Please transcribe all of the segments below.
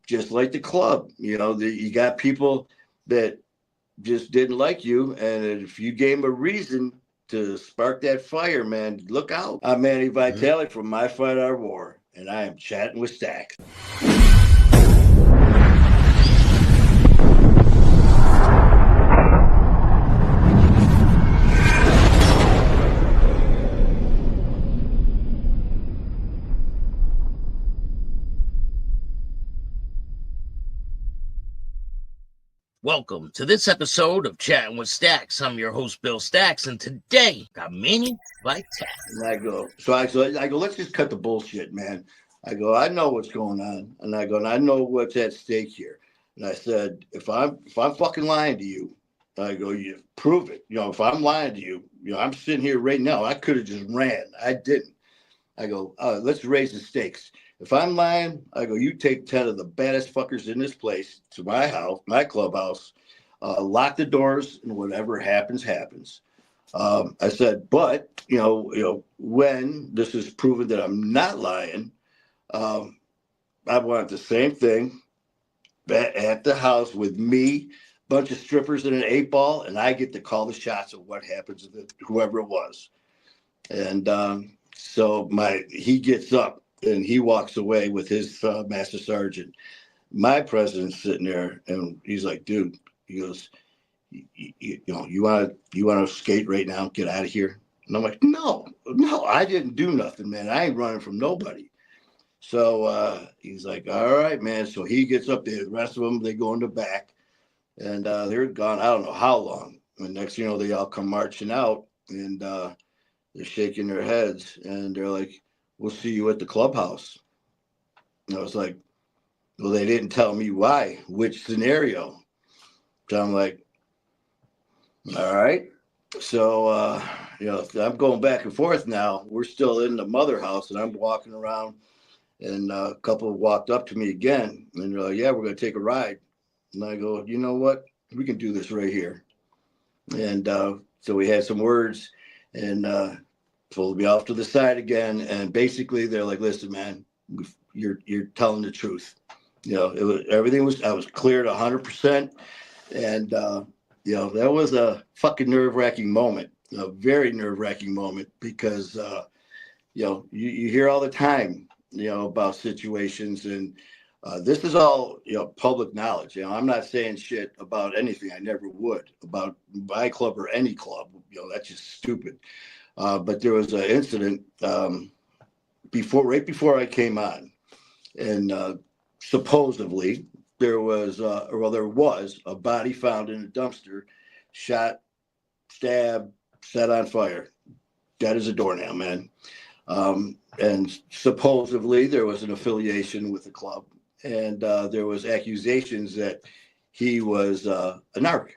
just like the club. You got people that just didn't like you, and if you gave them a reason to spark that fire, man, look out. I'm Manny Vitale from My Fight Our War, and I am chatting with Staxx. Welcome to this episode of Chattin with Staxx. I'm your host, Bill Staxx, and today got Manny Vitale. And I go, let's just cut the bullshit, man. I go, I know what's going on, and I know what's at stake here. And I said, if I'm fucking lying to you, I go, you prove it. If I'm lying to you, I'm sitting here right now. I could have just ran. I didn't. I go, let's raise the stakes. If I'm lying, I go, you take 10 of the baddest fuckers in this place to my house, my clubhouse, lock the doors, and whatever happens, happens. I said, but, when this is proven that I'm not lying, I want the same thing at the house with me, bunch of strippers in an 8-ball, and I get to call the shots of what happens to whoever it was. And so he gets up. And he walks away with his master sergeant. My president's sitting there, and he's like, "Dude," he goes, "You want to skate right now? Get out of here." And I'm like, "No, I didn't do nothing, man. I ain't running from nobody." So he's like, "All right, man." So he gets up there. The rest of them, they go in the back, and they're gone. I don't know how long. And next thing you know, they all come marching out, and they're shaking their heads, and they're like, "We'll see you at the clubhouse." And I was like, well, they didn't tell me why, which scenario. So I'm like, all right. So, I'm going back and forth now. We're still in the mother house, and I'm walking around, and a couple walked up to me again, and they're like, yeah, we're going to take a ride. And I go, you know what? We can do this right here. And so we had some words, and pulled me off to the side again, and basically they're like, "Listen, man, you're telling the truth. I was cleared 100%, and that was a fucking nerve-wracking moment, a very nerve-wracking moment, because you hear all the time, about situations, and this is all public knowledge. I'm not saying shit about anything. I never would about my club or any club. That's just stupid. But there was an incident right before I came on, and supposedly there was a body found in a dumpster, shot, stabbed, set on fire. Dead as a doornail, man. And supposedly there was an affiliation with the club, and there was accusations that he was a narc.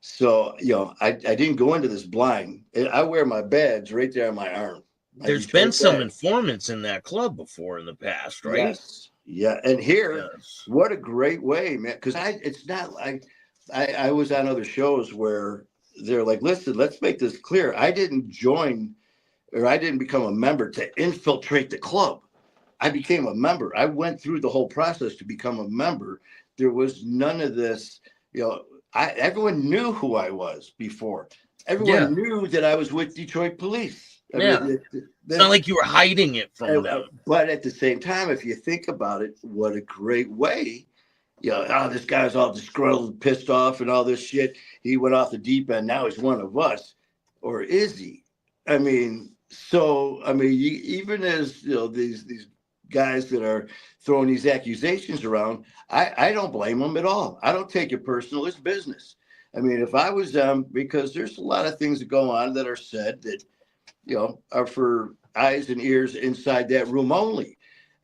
So, I didn't go into this blind. I wear my badge right there on my arm. There's been some informants in that club before in the past, right? Yes. Yeah. And here, what a great way, man. Because it's not like I was on other shows where they're like, listen, let's make this clear. I didn't join, or I didn't become a member to infiltrate the club. I became a member. I went through the whole process to become a member. There was none of this, everyone knew who I was before. Everyone knew that I was with Detroit police. I mean, it's not like you were hiding it from them. But at the same time, if you think about it, what a great way. This guy's all disgruntled, pissed off, and all this shit. He went off the deep end. Now he's one of us. Or is he? I mean, even as these guys that are throwing these accusations around, I don't blame them at all. I don't take it personal. It's business. I mean, if I was them, because there's a lot of things that go on that are said that, are for eyes and ears inside that room only.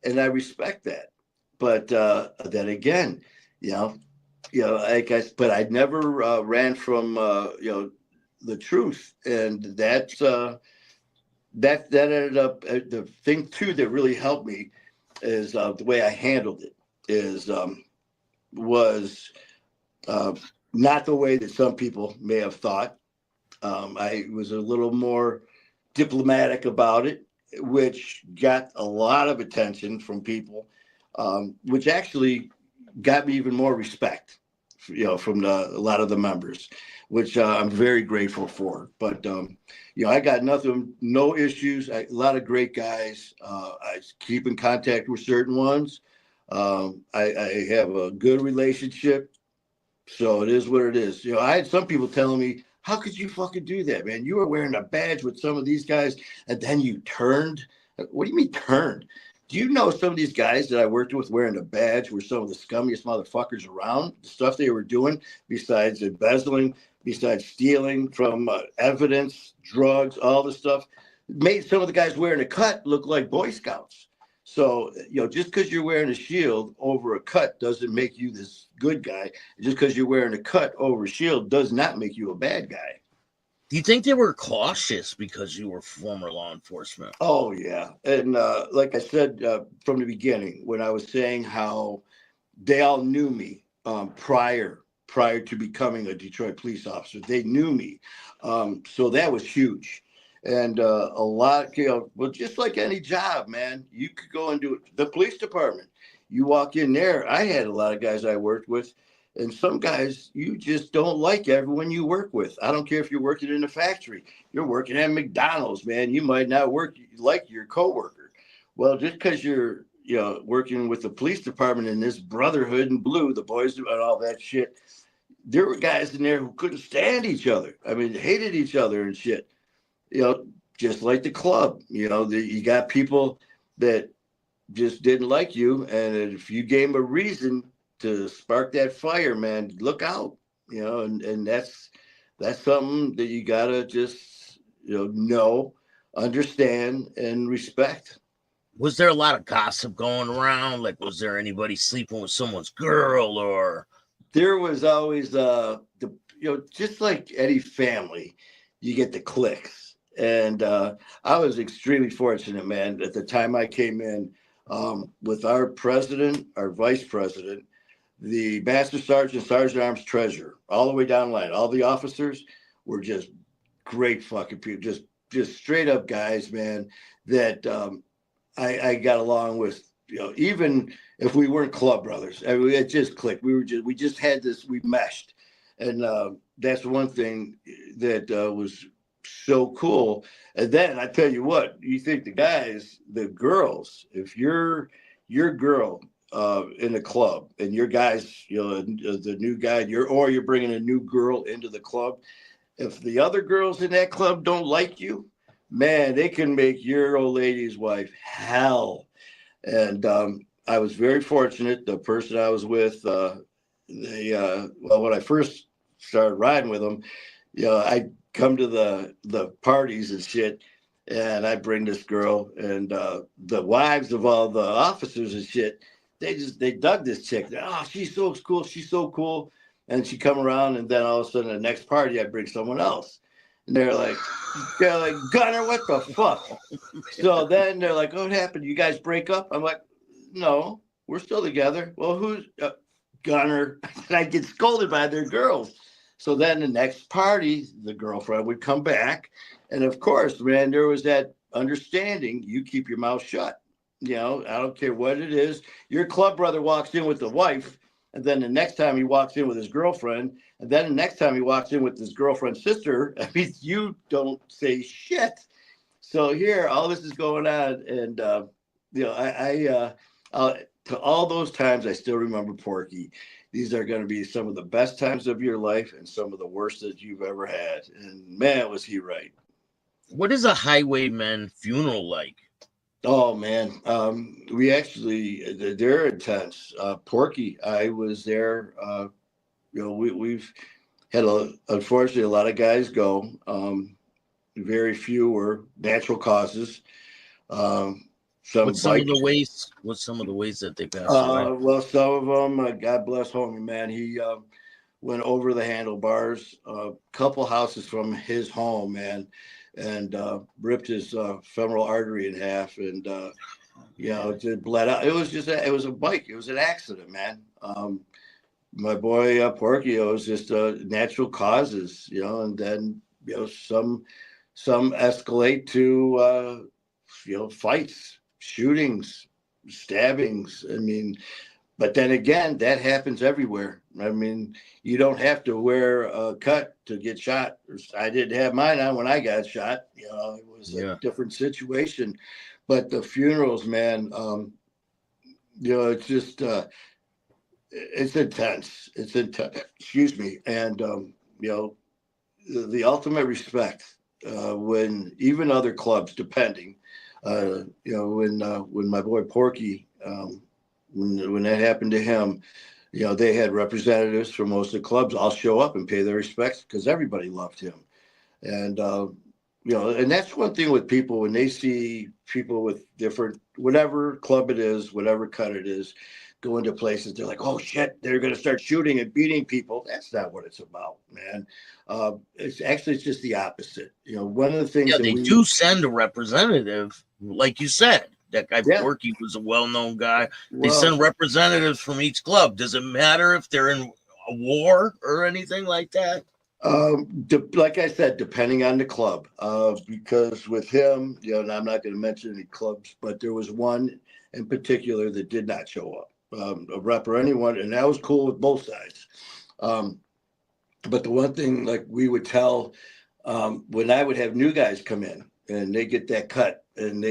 And I respect that. But then again, but I never ran from, the truth. And that ended up, the thing too that really helped me is the way I handled it was not the way that some people may have thought. I was a little more diplomatic about it, which got a lot of attention from people, which actually got me even more respect, from a lot of the members, which I'm very grateful for. But I got nothing, no issues. A lot of great guys. I keep in contact with certain ones. I have a good relationship. So it is what it is. I had some people telling me, how could you fucking do that, man? You were wearing a badge with some of these guys and then you turned. What do you mean turned? Do you know some of these guys that I worked with wearing a badge were some of the scummiest motherfuckers around? The stuff they were doing, besides embezzling, besides stealing from evidence, drugs, all the stuff, made some of the guys wearing a cut look like Boy Scouts. So, just because you're wearing a shield over a cut doesn't make you this good guy. Just because you're wearing a cut over a shield does not make you a bad guy. Do you think they were cautious because you were former law enforcement? Oh, yeah. And like I said from the beginning, when I was saying how they all knew me prior to becoming a Detroit police officer, they knew me. So that was huge. And a lot, well, just like any job, man, you could go and do it. The police department, you walk in there. I had a lot of guys I worked with, and some guys you just don't like everyone you work with. I don't care if you're working in a factory, you're working at McDonald's, man. You might not like your coworker. Well, just because you're working with the police department in this brotherhood in blue, the boys and all that shit, there were guys in there who couldn't stand each other. I mean, hated each other and shit. Just like the club, you got people that just didn't like you. And if you gave them a reason to spark that fire, man, look out, and that's something that you got to just, know, understand, and respect. Was there a lot of gossip going around? Like, was there anybody sleeping with someone's girl or? There was always, just like any family, you get the cliques. And I was extremely fortunate, man. At the time I came in with our president, our vice president, the master sergeant, sergeant arms treasurer, all the way down the line. All the officers were just great fucking people, just straight up guys, man, that I got along with. Even if we weren't club brothers, I mean, it just clicked. We just had this, we meshed. And that's one thing that was so cool. And then I tell you what, you think the girls, if your girl in a club and your guys, the new guy, you're bringing a new girl into the club, if the other girls in that club don't like you, man, they can make your old lady's wife hell. And I was very fortunate. The person I was with, when I first started riding with them, I come to the parties and shit, and I bring this girl, and the wives of all the officers and shit, they dug this chick. Oh, she's so cool. And she come around, and then all of a sudden the next party I bring someone else. And they're like, Gunner, what the fuck? So then they're like, what happened? You guys break up? I'm like, no, we're still together. Well, who's Gunner? And I get scolded by their girls. So then the next party, the girlfriend would come back. And of course, man, there was that understanding. You keep your mouth shut. I don't care what it is. Your club brother walks in with the wife. And then the next time he walks in with his girlfriend. And then the next time he walks in with his girlfriend's sister. I mean, you don't say shit. So here, all this is going on. And, to all those times, I still remember Porky. These are going to be some of the best times of your life and some of the worst that you've ever had. And man, was he right. What is a Highwaymen funeral like? Oh, man. They're intense. Porky, I was there. We've had, unfortunately, a lot of guys go. Very few were natural causes. What's some of the ways that they passed away? Well, some of them, God bless homie, man. He went over the handlebars, a couple houses from his home, man, and ripped his femoral artery in half, and it bled out. It was a bike. It was an accident, man. My boy Porky, it was just natural causes, and then some escalate to fights, shootings, stabbings. I mean, But then again, that happens everywhere. I mean, you don't have to wear a cut to get shot. I didn't have mine on when I got shot. You know, it was a Yeah. different situation. But the funerals, man, you know, it's just it's intense. It's intense. Excuse me. And you know, the ultimate respect when even other clubs, depending, you know, when my boy Porky, when that happened to him, you know, they had representatives from most of the clubs all show up and pay their respects because everybody loved him. And you know, and that's one thing with people when they see people with different, whatever club it is, whatever cut it is, go into places, they're like, oh shit, they're going to start shooting and beating people. That's not what it's about, man. It's just the opposite. You know, one of the things Yeah, that they do send a representative, like you said. That guy yeah, Porky was a well-known guy. They well, send representatives from each club. Does it matter if they're in a war or anything like that? like I said, depending on the club, because with him, you know, and I'm not going to mention any clubs, but there was one in particular that did not show up, a rep or anyone, and that was cool with both sides. Um, but the one thing, like we would tell, when I would have new guys come in and they get that cut, and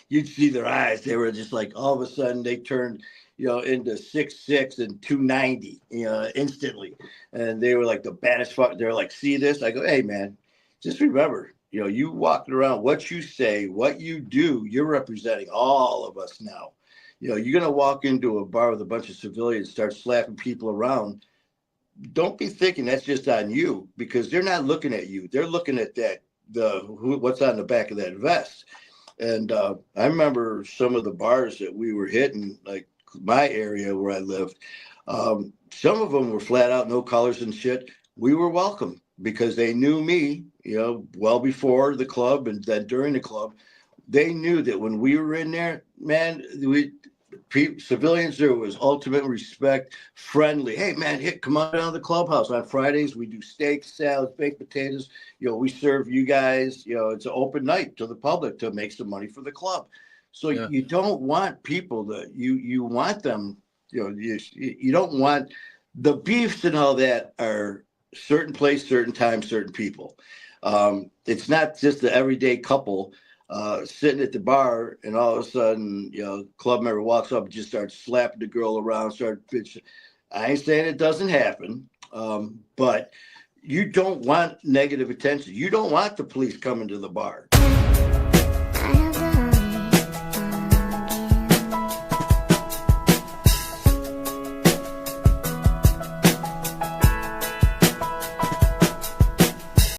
you'd see their eyes, they were just like all of a sudden they turned, you know, into 6'6" and 290, you know, instantly. And they were like the baddest fuck. They're like, see this? I go, hey man, just remember, you know, you walking around, what you say, what you do, you're representing all of us now. You know, you're gonna walk into a bar with a bunch of civilians, start slapping people around. Don't be thinking that's just on you, because they're not looking at you. They're looking at what's on the back of that vest. And I remember some of the bars that we were hitting, like my area where I lived. Some of them were flat out no colors and shit. We were welcome because they knew me, you know, well before the club and then during the club. They knew that when we were in there, man, civilians, there was ultimate respect, friendly. Hey man, come on down to the clubhouse on Fridays. We do steaks, salads, baked potatoes. You know, we serve you guys. You know, it's an open night to the public to make some money for the club. So Yeah. you don't want people that you want them. You know, you don't want the beefs and all that are certain place, certain time, certain people. It's not just the everyday couple sitting at the bar, and all of a sudden, you know, club member walks up and just starts slapping the girl around, start bitching. I ain't saying it doesn't happen, but you don't want negative attention. You don't want the police coming to the bar.